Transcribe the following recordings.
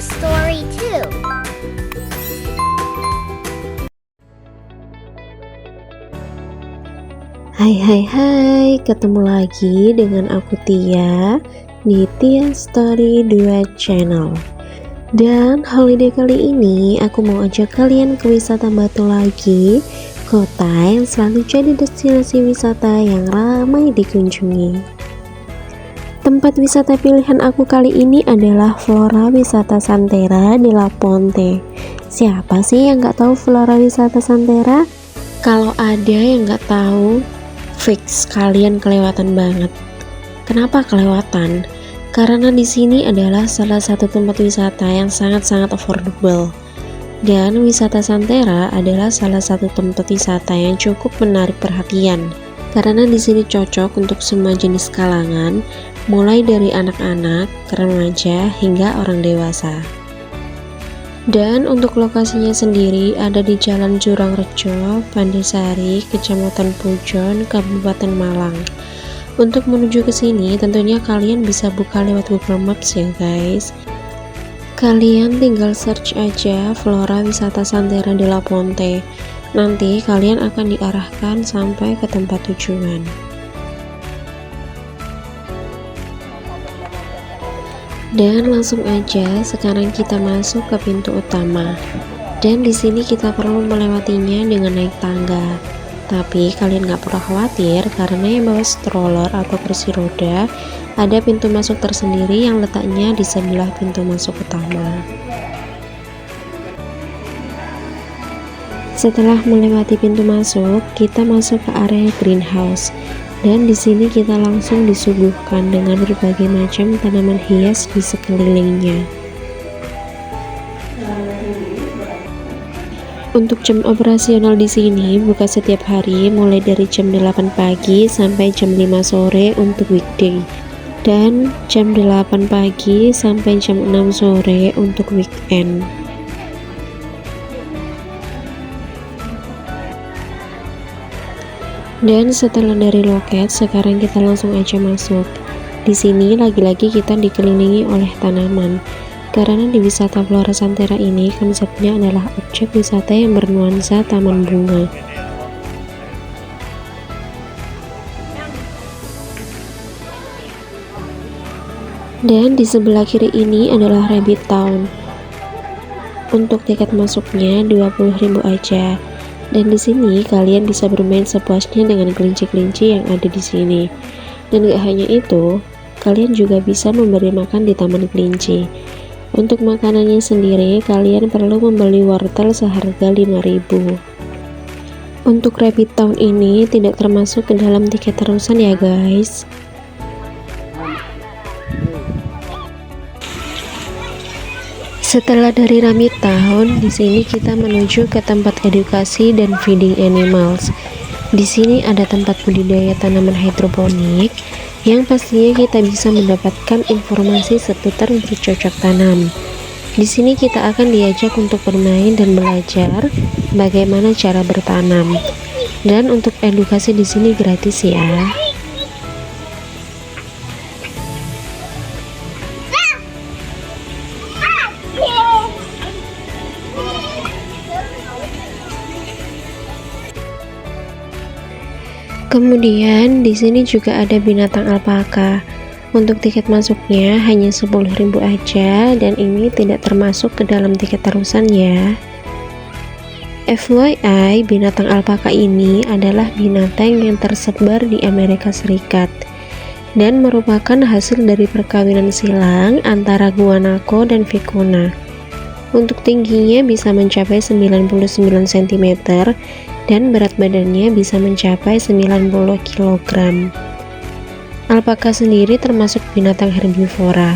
story too. Hai, ketemu lagi dengan aku Tia di Tia Story 2 Channel. Dan holiday kali ini aku mau ajak kalian ke wisata Batu Lagi, kota yang selalu jadi destinasi wisata yang ramai dikunjungi. Tempat wisata pilihan aku kali ini adalah Flora Wisata Santera di La Ponte. Siapa sih yang gak tahu Flora Wisata Santera? Kalau ada yang gak tahu, fix kalian kelewatan banget. Kenapa kelewatan? Karena di sini adalah salah satu tempat wisata yang sangat-sangat affordable. Dan wisata Santera adalah salah satu tempat wisata yang cukup menarik perhatian. Karena di sini cocok untuk semua jenis kalangan, mulai dari anak-anak, remaja, hingga orang dewasa. Dan untuk lokasinya sendiri ada di Jalan Jurang Rejo, Pandesari, Kecamatan Pujon, Kabupaten Malang. Untuk menuju ke sini tentunya kalian bisa buka lewat Google Maps ya guys. Kalian tinggal search aja Flora Wisata Santera di La Ponte. Nanti kalian akan diarahkan sampai ke tempat tujuan. Dan langsung aja sekarang kita masuk ke pintu utama. Dan di sini kita perlu melewatinya dengan naik tangga. Tapi kalian gak perlu khawatir karena yang bawa stroller atau kursi roda ada pintu masuk tersendiri yang letaknya di sebelah pintu masuk utama. Setelah melewati pintu masuk, kita masuk ke area greenhouse. Dan di sini kita langsung disuguhkan dengan berbagai macam tanaman hias di sekelilingnya. Untuk jam operasional di sini buka setiap hari mulai dari jam 8 pagi sampai jam 5 sore untuk weekday dan jam 8 pagi sampai jam 6 sore untuk weekend. Dan setelah dari loket, sekarang kita langsung aja masuk. Di sini lagi-lagi kita dikelilingi oleh tanaman. Karena di wisata Flora Santera ini konsepnya adalah objek wisata yang bernuansa taman bunga. Dan di sebelah kiri ini adalah Rabbit Town. Untuk tiket masuknya 20.000 aja. Dan di sini kalian bisa bermain sepuasnya dengan kelinci-kelinci yang ada di sini. Dan gak hanya itu, kalian juga bisa memberi makan di taman kelinci. Untuk makanannya sendiri, kalian perlu membeli wortel seharga 5.000. Untuk Rabbit Town ini tidak termasuk ke dalam tiket terusan ya guys. Setelah dari Rabbit Town, di sini kita menuju ke tempat edukasi dan feeding animals. Di sini ada tempat budidaya tanaman hidroponik yang pastinya kita bisa mendapatkan informasi seputar bercocok tanam. Di sini kita akan diajak untuk bermain dan belajar bagaimana cara bertanam. Dan untuk edukasi di sini gratis ya. Kemudian di sini juga ada binatang alpaka. Untuk tiket masuknya hanya 10.000 aja dan ini tidak termasuk ke dalam tiket terusan ya. FYI, binatang alpaka ini adalah binatang yang tersebar di Amerika Serikat dan merupakan hasil dari perkawinan silang antara guanaco dan vicuna. Untuk tingginya bisa mencapai 99 cm dan berat badannya bisa mencapai 90 kg. Alpaka sendiri termasuk binatang herbivora.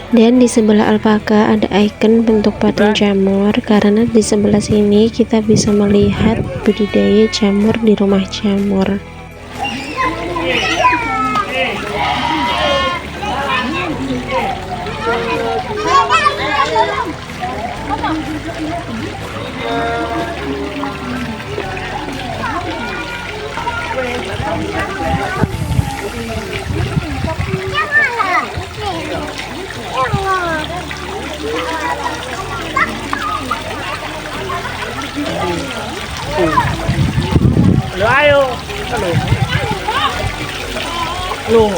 Dan di sebelah alpaka ada ikon bentuk patung jamur, karena di sebelah sini kita bisa melihat budidaya jamur di rumah jamur. Lo ayo. Halo. Lo.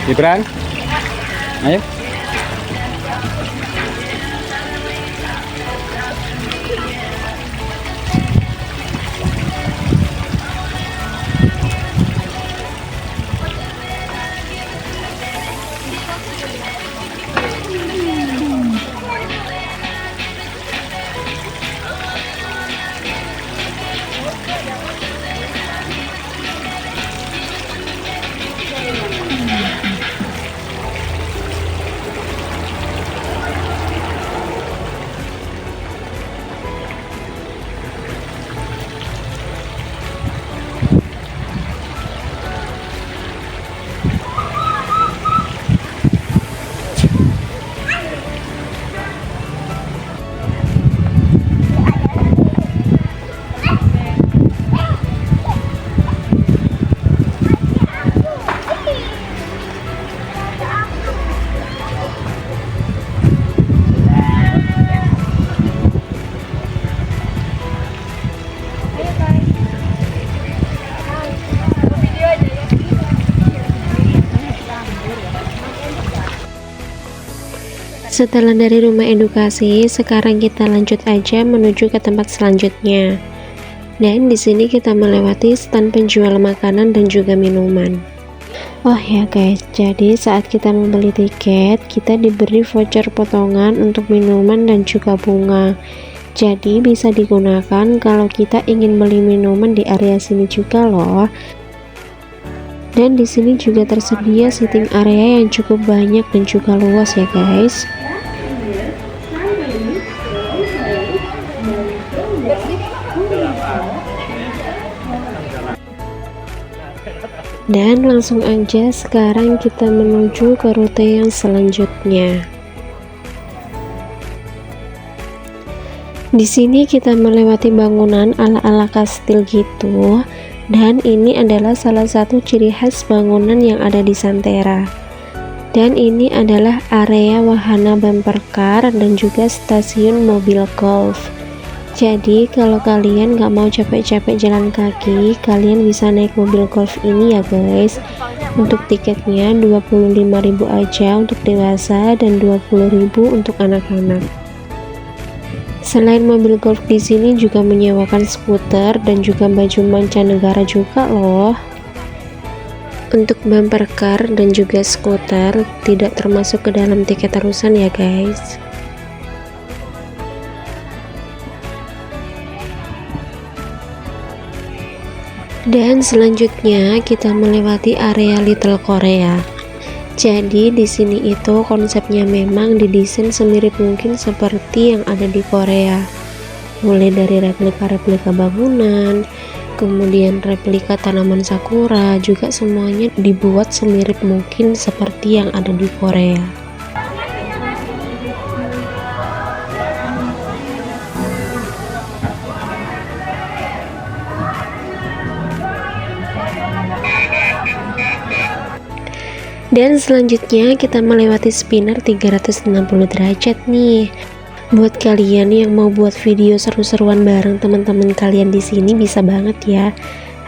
Gibran, ayo. Setelah dari rumah edukasi, sekarang kita lanjut aja menuju ke tempat selanjutnya. Dan di sini kita melewati stand penjual makanan dan juga minuman. Oh ya guys, jadi saat kita membeli tiket, kita diberi voucher potongan untuk minuman dan juga bunga. Jadi bisa digunakan kalau kita ingin beli minuman di area sini juga loh. Dan di sini juga tersedia seating area yang cukup banyak dan juga luas ya guys. Dan langsung aja sekarang kita menuju ke rute yang selanjutnya. Di sini kita melewati bangunan ala-ala kastil gitu, dan ini adalah salah satu ciri khas bangunan yang ada di Santera. Dan ini adalah area wahana bumper car dan juga stasiun mobil golf. Jadi kalau kalian gak mau capek-capek jalan kaki, kalian bisa naik mobil golf ini ya guys. Untuk tiketnya 25.000 aja untuk dewasa dan 20.000 untuk anak-anak. Selain mobil golf di sini juga menyewakan skuter dan juga baju mancanegara juga loh. Untuk bumper car dan juga skuter tidak termasuk ke dalam tiket terusan ya guys. Dan selanjutnya kita melewati area Little Korea. Jadi di sini itu konsepnya memang didesain semirip mungkin seperti yang ada di Korea. Mulai dari replika-replika bangunan, kemudian replika tanaman sakura, juga semuanya dibuat semirip mungkin seperti yang ada di Korea. Dan selanjutnya kita melewati spinner 360 derajat nih. Buat kalian yang mau buat video seru-seruan bareng teman-teman kalian di sini bisa banget ya.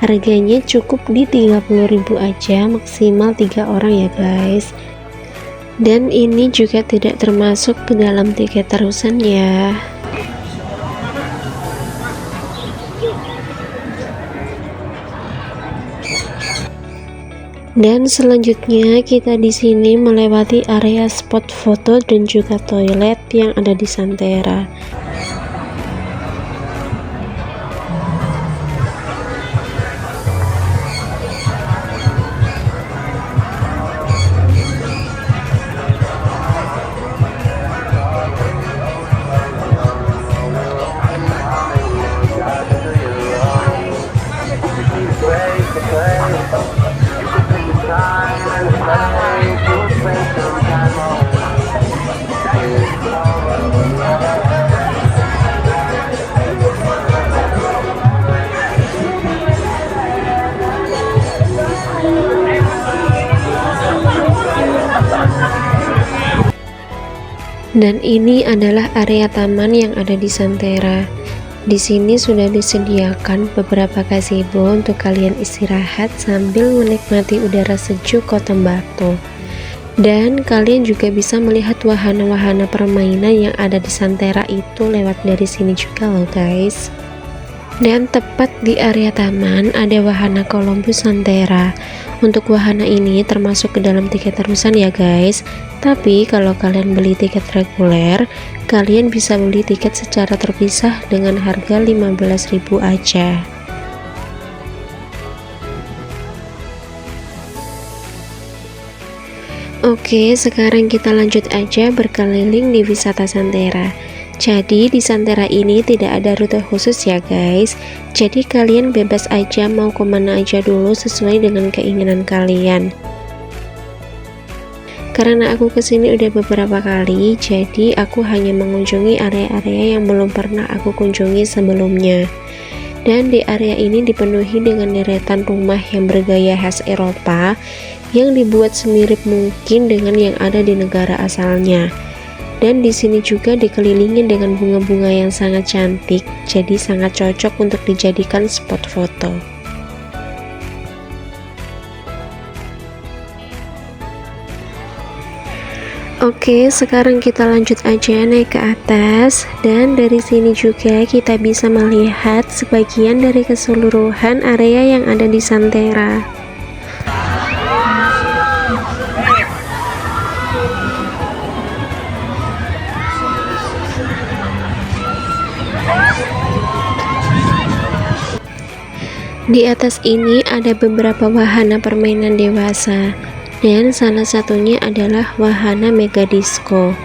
Harganya cukup di 30.000 aja, maksimal 3 orang ya guys. Dan ini juga tidak termasuk ke dalam tiket terusan ya. Dan selanjutnya kita di sini melewati area spot foto dan juga toilet yang ada di Santerra. Dan ini adalah area taman yang ada di Santerra. Di sini sudah disediakan beberapa gazebo untuk kalian istirahat sambil menikmati udara sejuk Kota Batu. Dan kalian juga bisa melihat wahana-wahana permainan yang ada di Santerra itu lewat dari sini juga loh guys. Dan tepat di area taman ada wahana Columbus Santerra. Untuk wahana ini termasuk ke dalam tiket terusan ya guys. Tapi kalau kalian beli tiket reguler, kalian bisa beli tiket secara terpisah dengan harga 15.000 aja. Oke, sekarang kita lanjut aja berkeliling di wisata Santerra. Jadi di Santerra ini tidak ada rute khusus ya guys. Jadi kalian bebas aja mau kemana aja dulu sesuai dengan keinginan kalian. Karena aku kesini udah beberapa kali, jadi aku hanya mengunjungi area-area yang belum pernah aku kunjungi sebelumnya. Dan di area ini dipenuhi dengan deretan rumah yang bergaya khas Eropa yang dibuat semirip mungkin dengan yang ada di negara asalnya. Dan di sini juga dikelilingi dengan bunga-bunga yang sangat cantik, jadi sangat cocok untuk dijadikan spot foto. Oke, sekarang kita lanjut aja naik ke atas, dan dari sini juga kita bisa melihat sebagian dari keseluruhan area yang ada di Santerra. Di atas ini ada beberapa wahana permainan dewasa, dan salah satunya adalah wahana Mega Disco.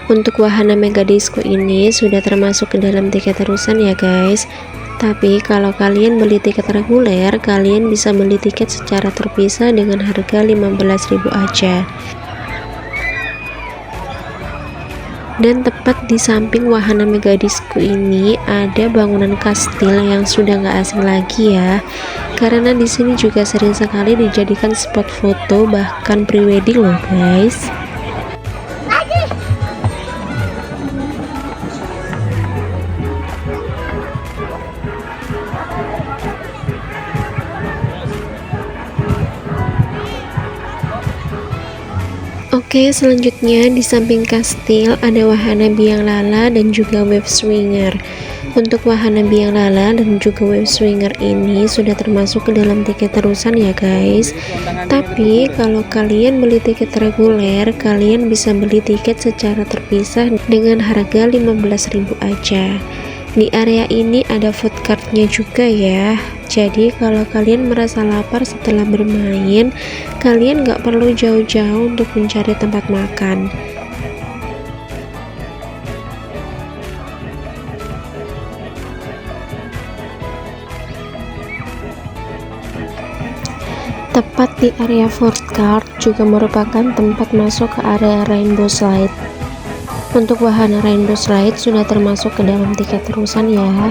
Untuk wahana Mega Disco ini sudah termasuk ke dalam tiket terusan ya guys. Tapi kalau kalian beli tiket reguler, kalian bisa beli tiket secara terpisah dengan harga 15.000 aja. Dan tepat di samping wahana Mega Disco ini ada bangunan kastil yang sudah nggak asing lagi ya, karena di sini juga sering sekali dijadikan spot foto bahkan prewedding loh guys. Oke, selanjutnya di samping kastil ada wahana biang lala dan juga wave swinger. Untuk wahana biang lala dan juga wave swinger ini sudah termasuk ke dalam tiket terusan ya guys. Tapi kalau kalian beli tiket reguler, kalian bisa beli tiket secara terpisah dengan harga 15.000 aja. Di area ini ada food cart-nya juga ya. Jadi kalau kalian merasa lapar setelah bermain, kalian nggak perlu jauh-jauh untuk mencari tempat makan. Tepat di area food cart juga merupakan tempat masuk ke area rainbow slide. Untuk wahana rainbow slide sudah termasuk ke dalam tiket terusan ya.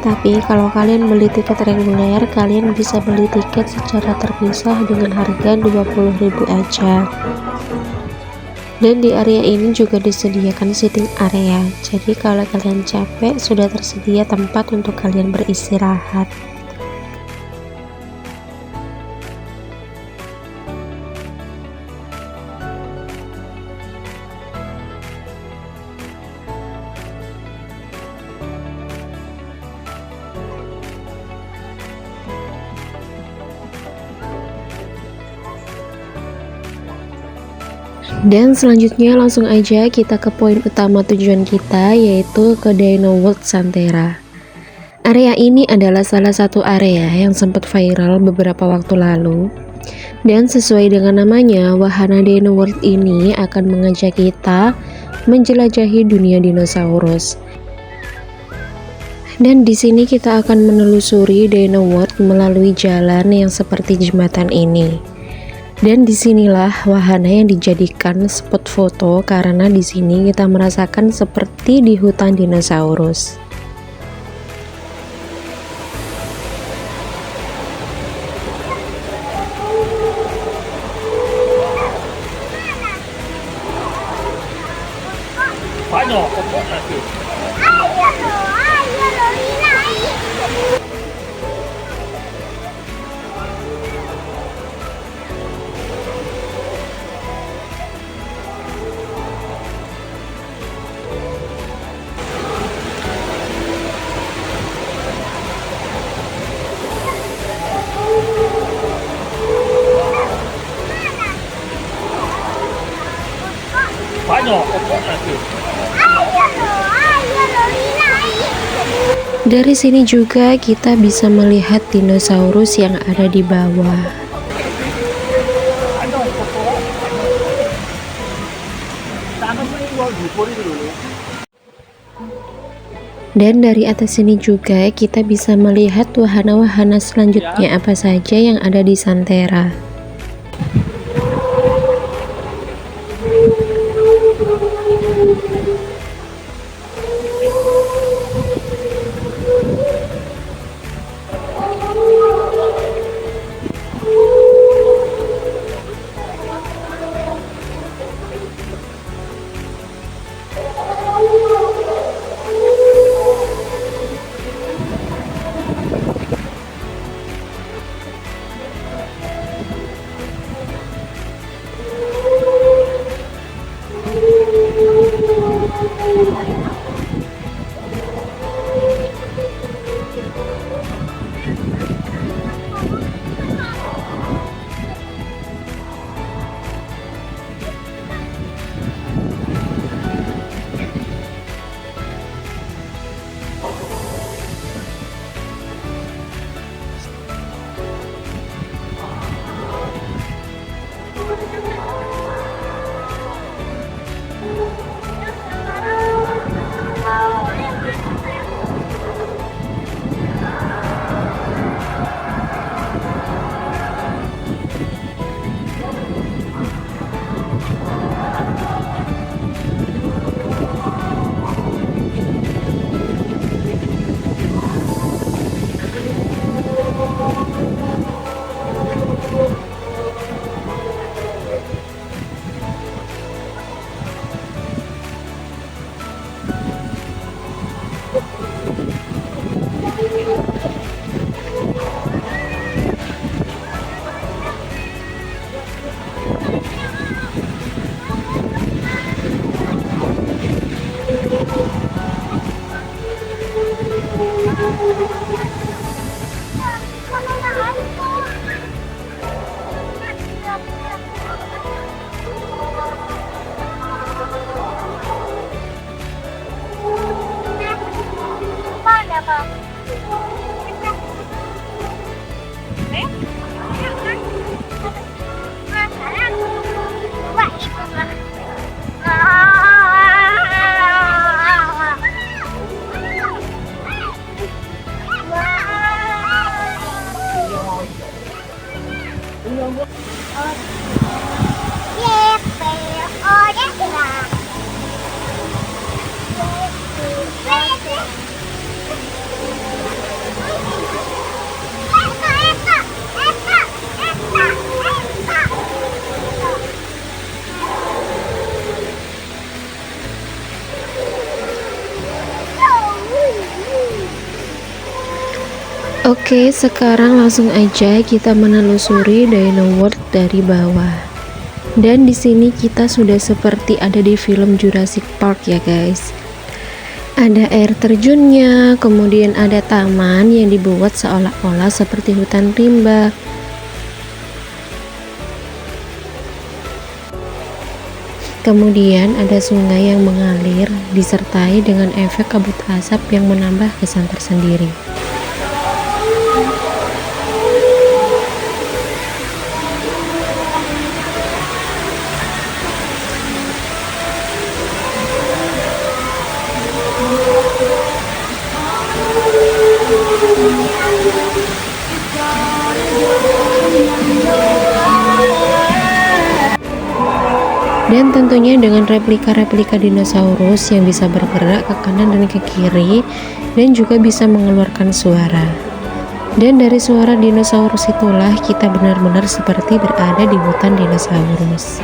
Tapi kalau kalian beli tiket reguler, kalian bisa beli tiket secara terpisah dengan harga 20.000 aja. Dan di area ini juga disediakan sitting area. Jadi kalau kalian capek, sudah tersedia tempat untuk kalian beristirahat. Dan selanjutnya langsung aja kita ke poin utama tujuan kita, yaitu ke Dino World Santerra. Area ini adalah salah satu area yang sempat viral beberapa waktu lalu. Dan sesuai dengan namanya, wahana Dino World ini akan mengajak kita menjelajahi dunia dinosaurus. Dan di sini kita akan menelusuri Dino World melalui jalan yang seperti jembatan ini. Dan disinilah wahana yang dijadikan spot foto karena di sini kita merasakan seperti di hutan dinosaurus. Banyak, pokok nanti. Banyak, pokok nanti. Dari sini juga kita bisa melihat dinosaurus yang ada di bawah. Dan dari atas sini juga kita bisa melihat wahana-wahana selanjutnya apa saja yang ada di Santerra. Oke, sekarang langsung aja kita menelusuri Dino World dari bawah. Dan di sini kita sudah seperti ada di film Jurassic Park ya guys. Ada air terjunnya, kemudian ada taman yang dibuat seolah-olah seperti hutan rimba. Kemudian ada sungai yang mengalir disertai dengan efek kabut asap yang menambah kesan tersendiri. Dan tentunya dengan replika-replika dinosaurus yang bisa bergerak ke kanan dan ke kiri dan juga bisa mengeluarkan suara. Dan dari suara dinosaurus itulah kita benar-benar seperti berada di hutan dinosaurus.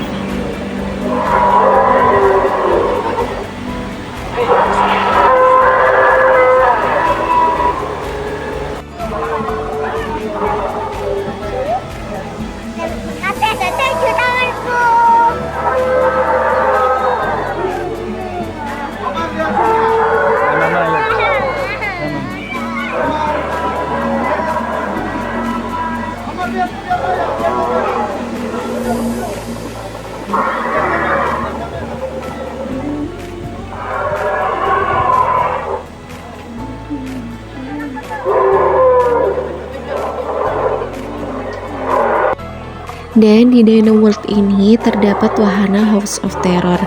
Dan di Dino World ini terdapat wahana House of Terror.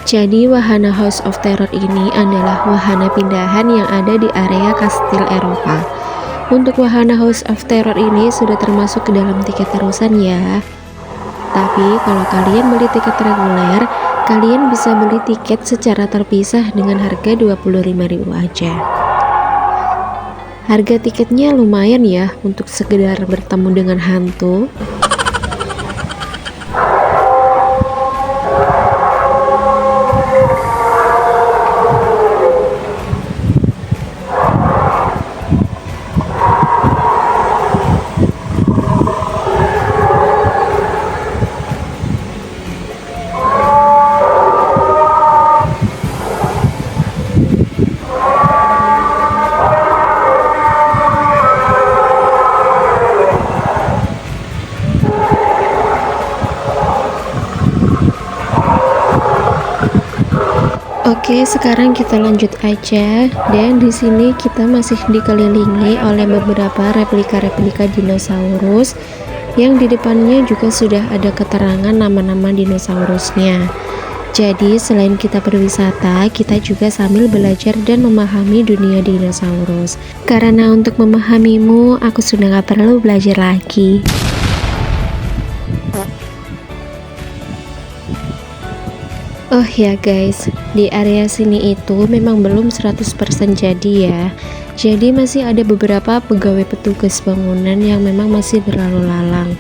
Jadi wahana House of Terror ini adalah wahana pindahan yang ada di area kastil Eropa. Untuk wahana House of Terror ini sudah termasuk ke dalam tiket terusan ya. Tapi kalau kalian beli tiket reguler, kalian bisa beli tiket secara terpisah dengan harga 25.000 aja. Harga tiketnya lumayan ya untuk sekedar bertemu dengan hantu. Oke, sekarang kita lanjut aja. Dan di sini kita masih dikelilingi oleh beberapa replika-replika dinosaurus yang di depannya juga sudah ada keterangan nama-nama dinosaurusnya. Jadi selain kita berwisata, kita juga sambil belajar dan memahami dunia dinosaurus. Karena untuk memahamimu, aku sudah gak perlu belajar lagi. Oh ya guys, di area sini itu memang belum 100% jadi ya. Jadi masih ada beberapa pegawai petugas bangunan yang memang masih berlalu lalang.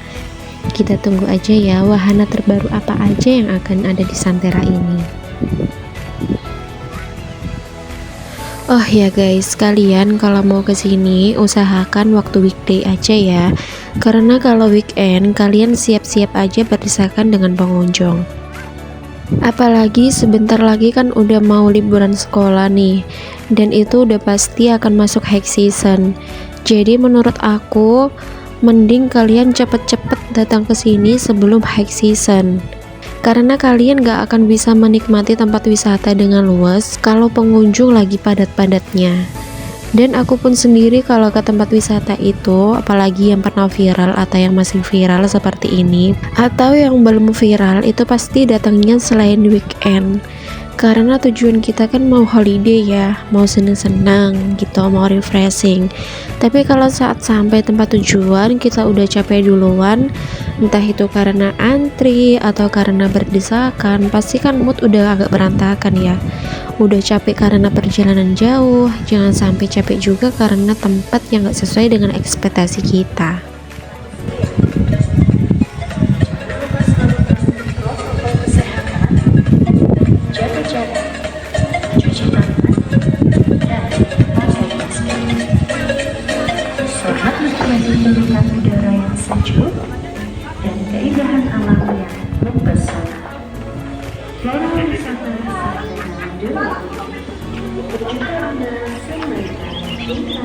Kita tunggu aja ya wahana terbaru apa aja yang akan ada di Santera ini. Oh ya guys, kalian kalau mau kesini usahakan waktu weekday aja ya. Karena kalau weekend kalian siap-siap aja berdesakan dengan pengunjung. Apalagi sebentar lagi kan udah mau liburan sekolah nih, dan itu udah pasti akan masuk high season. Jadi menurut aku mending kalian cepet-cepet datang ke sini sebelum high season. Karena kalian gak akan bisa menikmati tempat wisata dengan luas kalau pengunjung lagi padat-padatnya. Dan aku pun sendiri kalau ke tempat wisata itu, apalagi yang pernah viral atau yang masih viral seperti ini, atau yang belum viral, itu pasti datangnya selain weekend. Karena tujuan kita kan mau holiday ya, mau seneng-seneng gitu, mau refreshing. Tapi kalau saat sampai tempat tujuan kita udah capek duluan, entah itu karena antri atau karena berdesakan, pasti kan mood udah agak berantakan ya. Udah capek karena perjalanan jauh, jangan sampai capek juga karena tempat yang gak sesuai dengan ekspektasi kita. menikmati pelukan udara yang sejuk dan keindahan alam yang mempesona. Daerah wisata Dua juga ada selaitan cinta.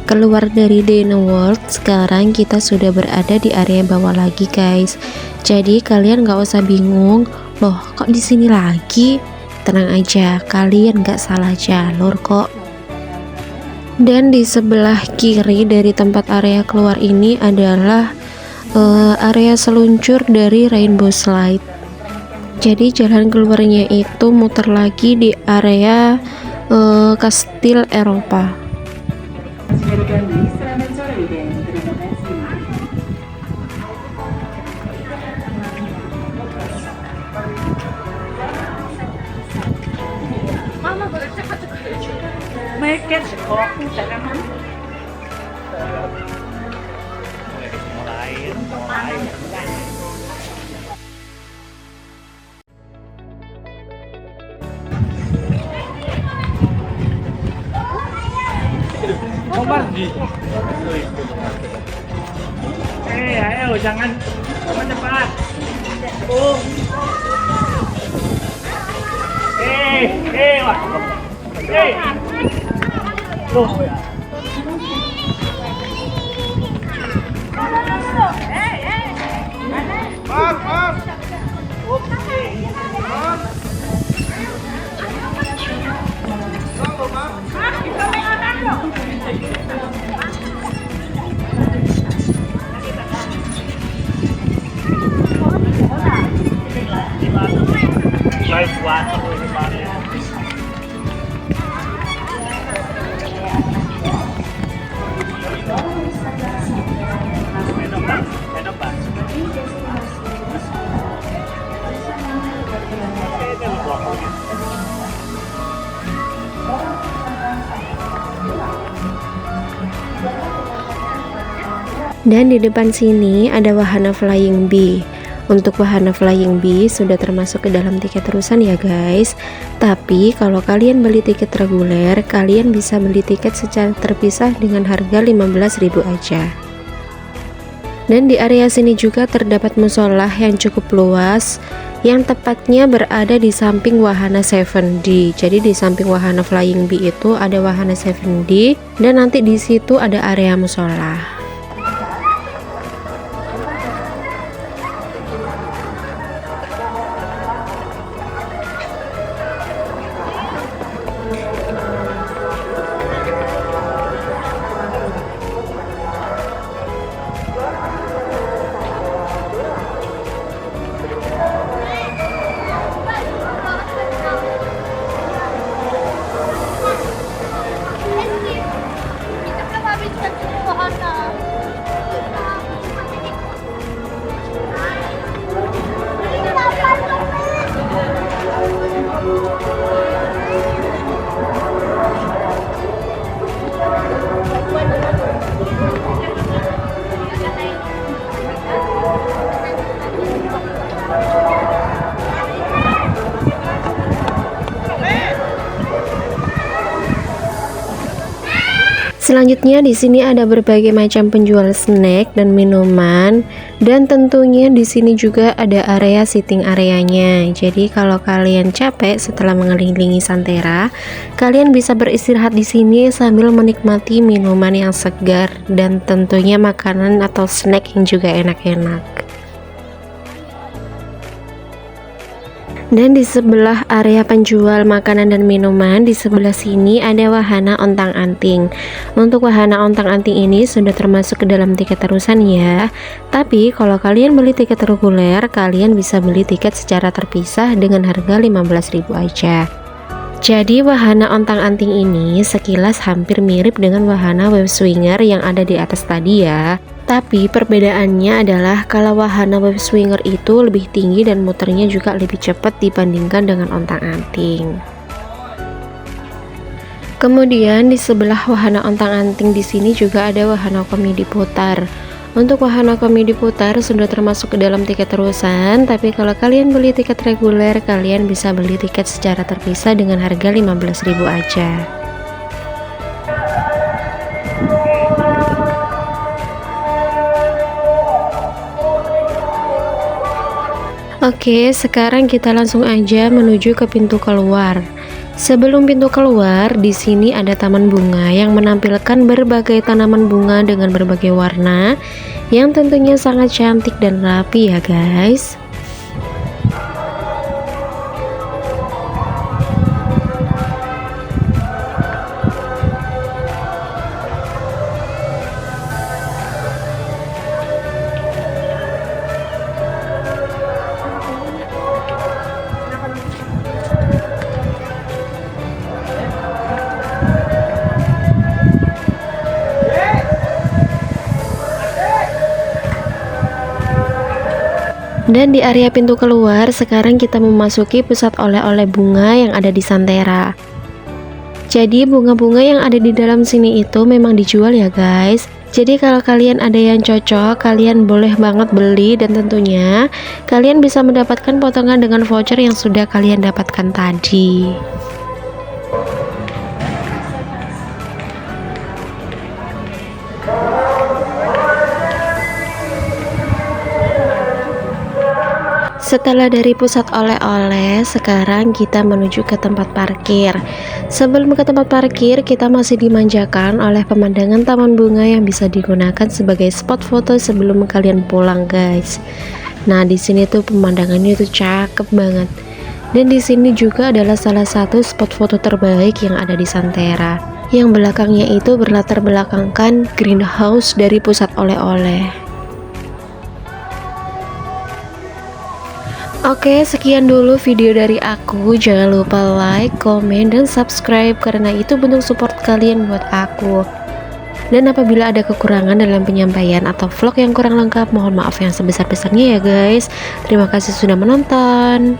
Keluar dari Dino World, sekarang kita sudah berada di area bawah lagi guys. Jadi kalian nggak usah bingung, loh kok di sini lagi? Tenang aja, kalian nggak salah jalur kok. Dan di sebelah kiri dari tempat area keluar ini adalah area seluncur dari Rainbow Slide. Jadi jalan keluarnya itu muter lagi di area Kastil Eropa. Selamat sore dan terima kasih. Make it kopi jangan. Mulai. Mandi. Ayo jangan cepat. Wah. Oh ya. Dan di depan sini ada wahana Flying Bee. Untuk wahana Flying Bee sudah termasuk ke dalam tiket terusan ya guys. Tapi kalau kalian beli tiket reguler, kalian bisa beli tiket secara terpisah dengan harga 15.000 aja. Dan di area sini juga terdapat musola yang cukup luas, yang tepatnya berada di samping wahana 7D. Jadi di samping wahana Flying Bee itu ada wahana 7D, dan nanti di situ ada area musola. Kita habis wahana. Selanjutnya di sini ada berbagai macam penjual snack dan minuman, dan tentunya di sini juga ada area sitting areanya. Jadi kalau kalian capek setelah mengelilingi Santerra, kalian bisa beristirahat di sini sambil menikmati minuman yang segar dan tentunya makanan atau snack yang juga enak-enak. Dan di sebelah area penjual makanan dan minuman, di sebelah sini ada wahana ontang-anting. Untuk wahana ontang-anting ini sudah termasuk ke dalam tiket terusan ya. Tapi kalau kalian beli tiket reguler, kalian bisa beli tiket secara terpisah dengan harga 15.000 aja. Jadi wahana ontang-anting ini sekilas hampir mirip dengan wahana web swinger yang ada di atas tadi ya. Tapi perbedaannya adalah kalau wahana web swinger itu lebih tinggi dan muternya juga lebih cepat dibandingkan dengan ontang-anting. Kemudian di sebelah wahana ontang-anting di sini juga ada wahana komedi putar. Untuk wahana komedi putar sudah termasuk ke dalam tiket terusan, tapi kalau kalian beli tiket reguler, kalian bisa beli tiket secara terpisah dengan harga 15.000 aja. Oke, sekarang kita langsung aja menuju ke pintu keluar. Sebelum pintu keluar, di sini ada taman bunga yang menampilkan berbagai tanaman bunga dengan berbagai warna, yang tentunya sangat cantik dan rapi ya guys. Dan di area pintu keluar, sekarang kita memasuki pusat oleh-oleh bunga yang ada di Santerra. Jadi bunga-bunga yang ada di dalam sini itu memang dijual ya guys. Jadi kalau kalian ada yang cocok, kalian boleh banget beli, dan tentunya kalian bisa mendapatkan potongan dengan voucher yang sudah kalian dapatkan tadi. Setelah dari pusat oleh-oleh, sekarang kita menuju ke tempat parkir. Sebelum ke tempat parkir, kita masih dimanjakan oleh pemandangan taman bunga yang bisa digunakan sebagai spot foto sebelum kalian pulang, guys. Nah, di sini tuh pemandangannya tuh cakep banget. Dan di sini juga adalah salah satu spot foto terbaik yang ada di Santerra, yang belakangnya itu berlatar belakangkan greenhouse dari pusat oleh-oleh. Oke, sekian dulu video dari aku. Jangan lupa like, komen, dan subscribe karena itu bentuk support kalian buat aku. Dan apabila ada kekurangan dalam penyampaian atau vlog yang kurang lengkap, mohon maaf yang sebesar-besarnya ya guys. Terima kasih sudah menonton.